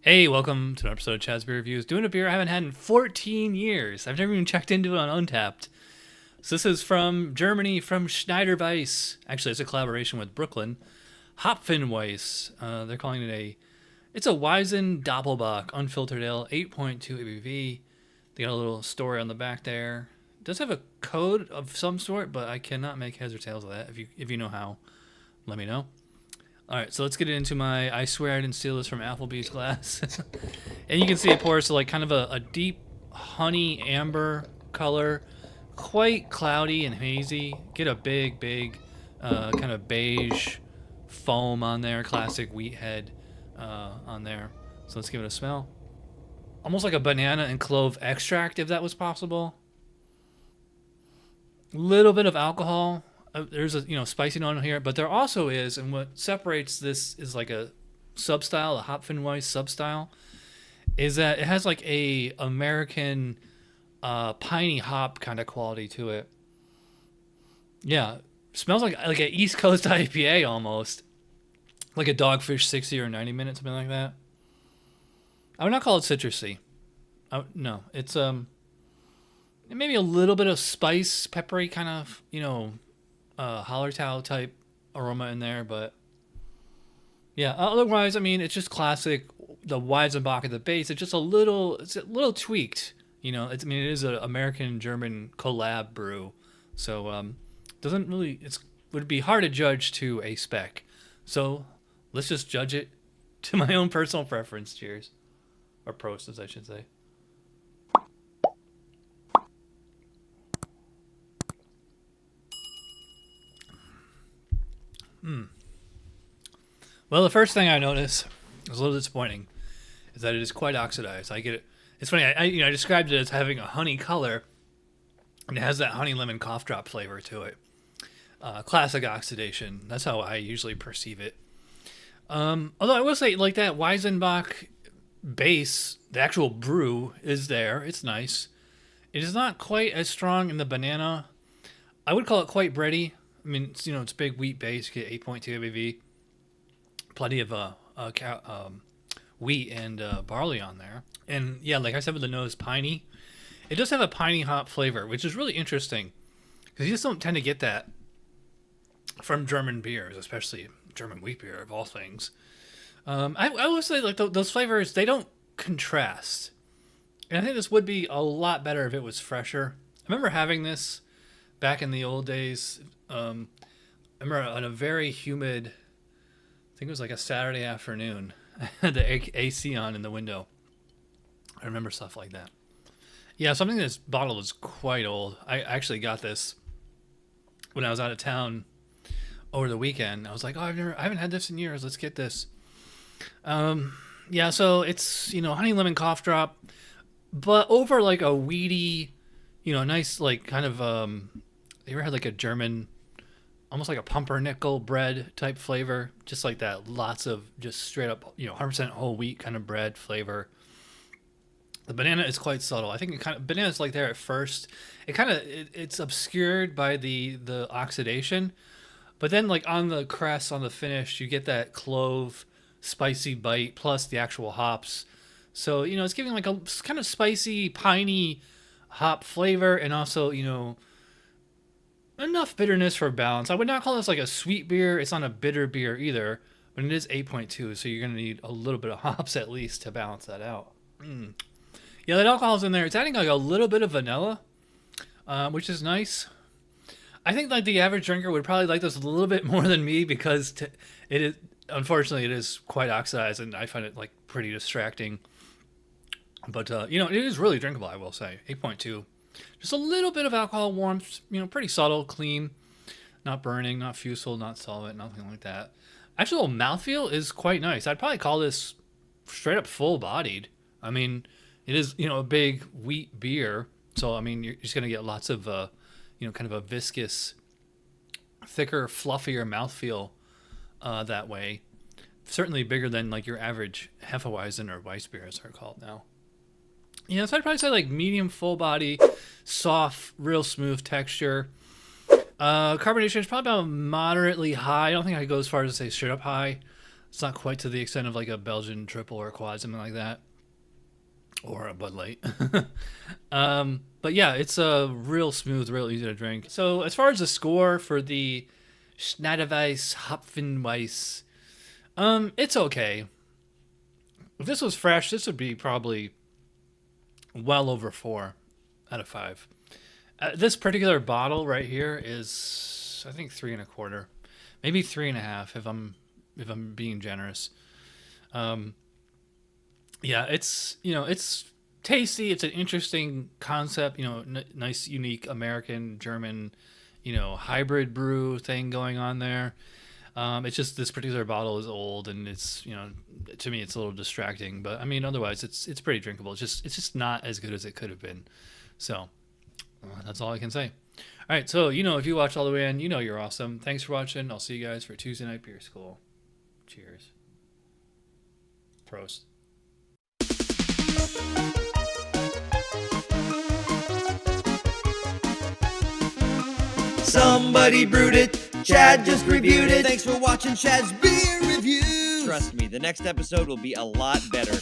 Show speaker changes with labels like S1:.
S1: Hey, welcome to an episode of Chad's Beer Reviews. Doing a beer I haven't had in 14 years. I've never even checked into it on Untapped. So this is from Germany, from Schneider-Weisse. Actually, it's a collaboration with Brooklyn. 𝓑𝓻𝓮𝓲𝓷. They're calling it it's a weizenbock unfiltered ale, 8.2 ABV. They got a little story on the back there. It does have a code of some sort, but I cannot make heads or tails of that. If you know how, let me know. All right, so let's get into my I swear I didn't steal this from Applebee's glass. And you can see it pours to like kind of a deep honey amber color, quite cloudy and hazy. Get a big kind of beige foam on there, classic wheat head on there. So let's give it a smell. Almost like a banana and clove extract, if that was possible. Little bit of alcohol. There's a spicy note here, but there also is, and what separates this is like a substyle, a 𝓑𝓻𝓮𝓀 substyle, is that it has like a American piney hop kind of quality to it. Yeah, smells like a East Coast IPA almost, like a Dogfish 60 or 90 minutes, something like that. I would not call it citrusy. No, it's maybe a little bit of spice, peppery kind of 𝓑𝓻𝓲 type aroma in there, but yeah, otherwise, I mean, it's just classic. The weizenbock at the base, it's a little tweaked. It is an American-German collab brew, so doesn't really. Would be hard to judge to a spec. So let's just judge it to my own personal preference. Cheers, or prost, as I should say. Well, the first thing I notice is a little disappointing is that it is quite oxidized. I get it. It's funny. I described it as having a honey color, and it has that honey lemon cough drop flavor to it. Classic oxidation. That's how I usually perceive it. Although I will say, like that Weizenbock base, the actual brew is there. It's nice. It is not quite as strong in the banana. I would call it quite bready. I mean, it's big wheat base. You get 8.2 ABV. Plenty of wheat and barley on there. And yeah, like I said with the nose, piney. It does have a piney hop flavor, which is really interesting because you just don't tend to get that from German beers, especially German wheat beer of all things. I will say like those flavors, they don't contrast. And I think this would be a lot better if it was fresher. I remember having this back in the old days. I remember on a very humid, I think it was like a Saturday afternoon, I had the AC on in the window. I remember stuff like that. Yeah, something this bottle is quite old. I actually got this when I was out of town over the weekend. I was like, I haven't had this in years. Let's get this. Yeah, so it's honey lemon cough drop, but over like a weedy, nice like kind of you ever had like a German, almost like a pumpernickel bread type flavor, just like that. Lots of just straight up 100% whole wheat kind of bread flavor. The banana is quite subtle. I think banana's like there at first. It's obscured by the oxidation, but then like on the crest, on the finish, you get that clove spicy bite plus the actual hops. So it's giving like a kind of spicy piney hop flavor, and also enough bitterness for balance. I would not call this like a sweet beer. It's not a bitter beer either, but it is 8.2, so you're gonna need a little bit of hops at least to balance that out. Yeah, that alcohol's in there. It's adding like a little bit of vanilla, which is nice. I think like the average drinker would probably like this a little bit more than me because it is, unfortunately, it is quite oxidized, and I find it like pretty distracting. But it is really drinkable, I will say. 8.2, just a little bit of alcohol warmth. Pretty subtle, clean, not burning, not fusel, not solvent, nothing like that. Actual mouthfeel is quite nice. I'd probably call this straight up full-bodied. I mean, it is a big wheat beer, so I mean you're just gonna get lots of kind of a viscous, thicker, fluffier mouthfeel that way. Certainly bigger than like your average hefeweizen or Weisse beer, as they're called now. So I'd probably say like medium full body, soft, real smooth texture. Carbonation is probably about moderately high. I don't think I go as far as to say straight up high. It's not quite to the extent of like a Belgian triple or quad, something like that, or a Bud Light. But yeah, it's a real smooth, real easy to drink. So as far as the score for the Schneider-Weisse Hopfenweisse, it's okay. If this was fresh, this would be probably well over 4 out of 5. This particular bottle right here is, I think, 3.25, maybe 3.5 if I'm being generous. Yeah, it's it's tasty. It's an interesting concept. Nice, unique American German, hybrid brew thing going on there. It's just this particular bottle is old, and it's to me it's a little distracting. But I mean, otherwise it's pretty drinkable. It's just not as good as it could have been. So that's all I can say. All right, so if you watch all the way in, you're awesome. Thanks for watching. I'll see you guys for Tuesday Night Beer School. Cheers. Prost.
S2: Somebody brewed it, Chad just reviewed it. Thanks for watching Chad's beer review.
S3: Trust me, the next episode will be a lot better.